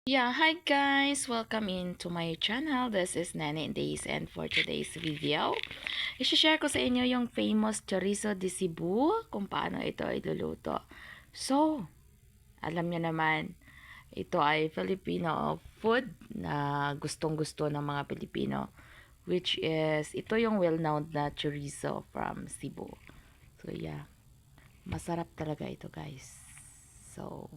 Yeah, hi guys! Welcome into my channel. This is Nene Days, and for today's video, i-share ko sa inyo yung famous chorizo de Cebu, kung paano ito iluluto. So, alam niyo naman, ito ay Filipino food na gustong-gusto ng mga Pilipino, which is, ito yung well-known na chorizo from Cebu. So, yeah. Masarap talaga ito guys. So,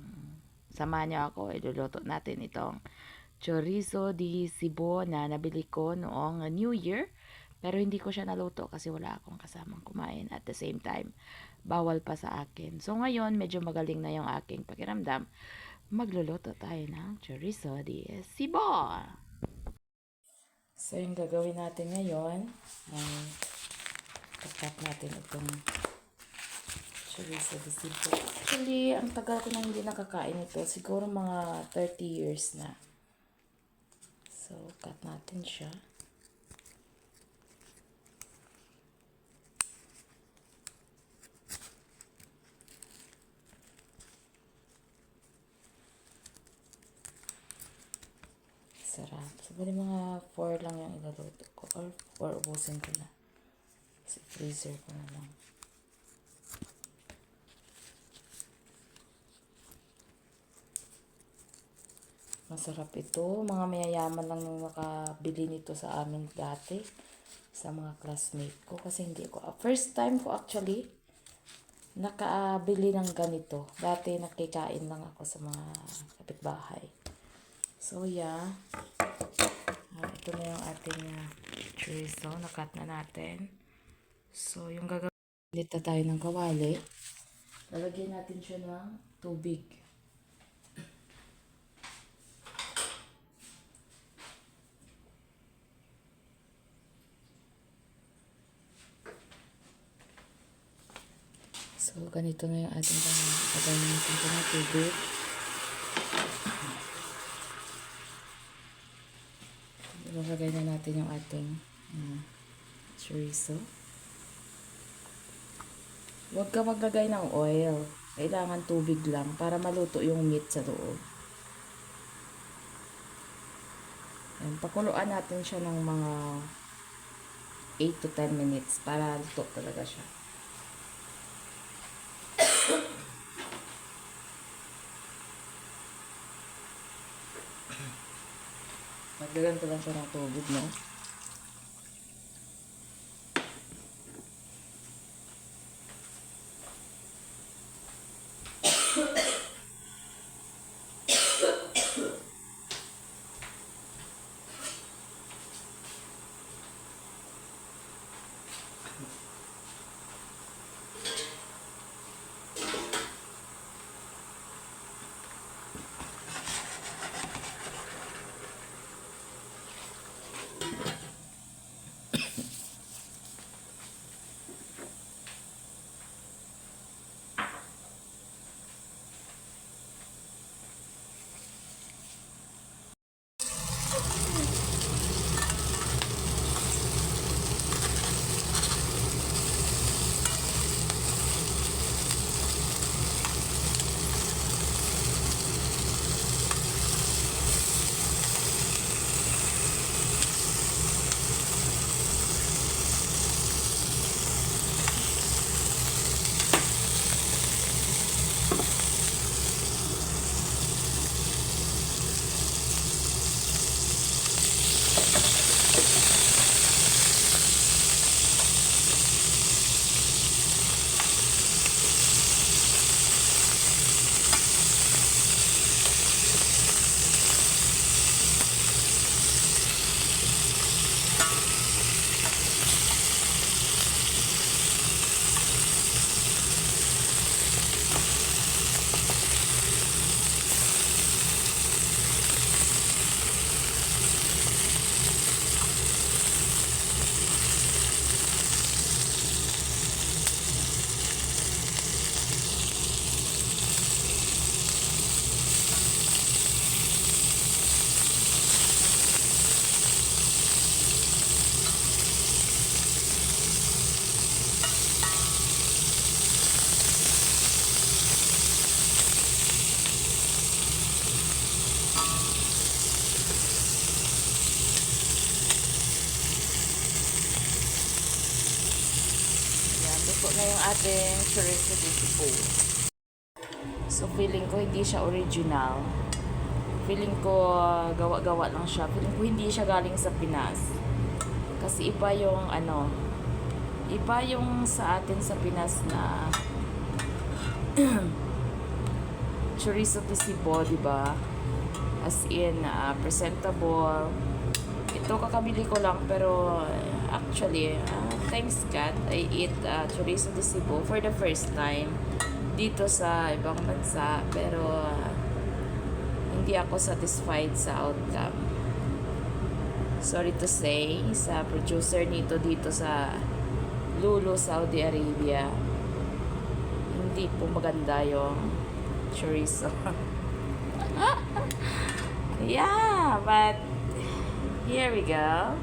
samahan niyo ako, iluluto natin itong chorizo di Cebu na nabili ko noong New Year. Pero hindi ko siya naluto kasi wala akong kasamang kumain. At the same time, bawal pa sa akin. So ngayon, medyo magaling na yung aking pakiramdam. Magluluto tayo ng chorizo di Cebu. So yung gagawin natin ngayon, ay tapat natin itong chorizo di Cebu. Actually, ang tagal ko na hindi nakakain ito. Siguro mga 30 years na. So, cut natin siya. Sarap. So, bali mga 4 lang yung iluluto ko. Or 4 ubusin ko na. Kasi freezer ko na lang. Masarap ito. Mga mayayaman lang yung nakabili nito sa amin dati. Sa mga classmate ko. Kasi hindi ko. First time ko actually nakabili ng ganito. Dati nakikain lang ako sa mga kapitbahay. So, yeah. Ito na yung ating chorizo. Nakat na natin. So, yung gagawin. Lita tayo ng kawali. Lalagyan natin siya ng tubig. So, ganito na yung ating lagyan natin ito ng tubig. Ilagay na natin yung ating chorizo. Huwag ka maglagay ng oil. Kailangan tubig lang para maluto yung meat sa loob. Yan, pakuluan natin siya ng mga 8 to 10 minutes para luto talaga siya. Magdagan ko lang siya ng tubig, no? Luto na yung ating chorizo de Cebu. So, feeling ko hindi siya original. Feeling ko gawa-gawa lang siya. Feeling ko hindi siya galing sa Pinas. Kasi iba yung iba yung sa atin sa Pinas na chorizo de Cebu, di ba? As in, presentable. Ito kakabili ko lang pero actually, thanks God, I eat chorizo de Cebu for the first time dito sa ibang bansa, pero hindi ako satisfied sa outcome. Sorry to say, sa producer nito dito sa Lulu, Saudi Arabia, hindi po maganda yung chorizo. Yeah, but here we go.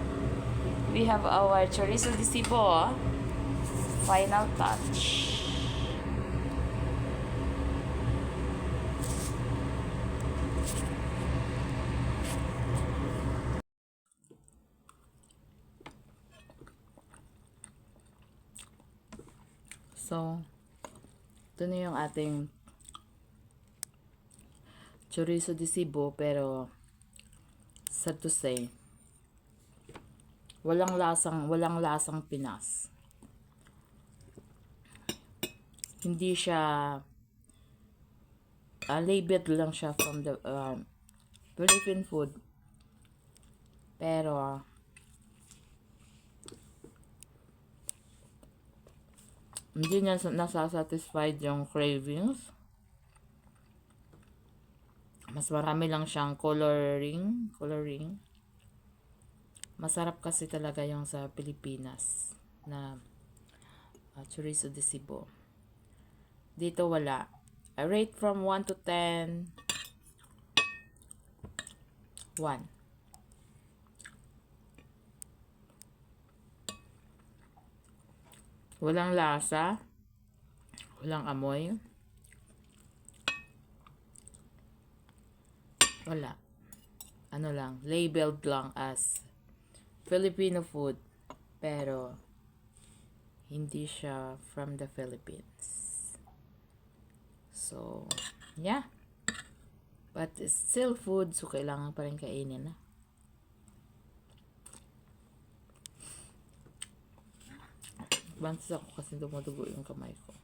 We have our chorizo de Cebu. Final touch. So, ito na yung ating chorizo de Cebu, pero sad to say, walang lasang Pinas. Hindi siya labeled lang siya from the Philippine food, pero hindi niya nasasatisfied yung cravings. Mas marami lang siyang coloring. Masarap kasi talaga yung sa Pilipinas na chorizo de Cebu. Dito wala. I rate from 1 to 10. 1. Walang lasa. Walang amoy. Wala. Ano lang, labeled lang as Filipino food, pero hindi siya from the Philippines. So, yeah. But it's still food, so kailangan pa rin kainin na. Bansa ako kasi dumudugo yung kamay ko.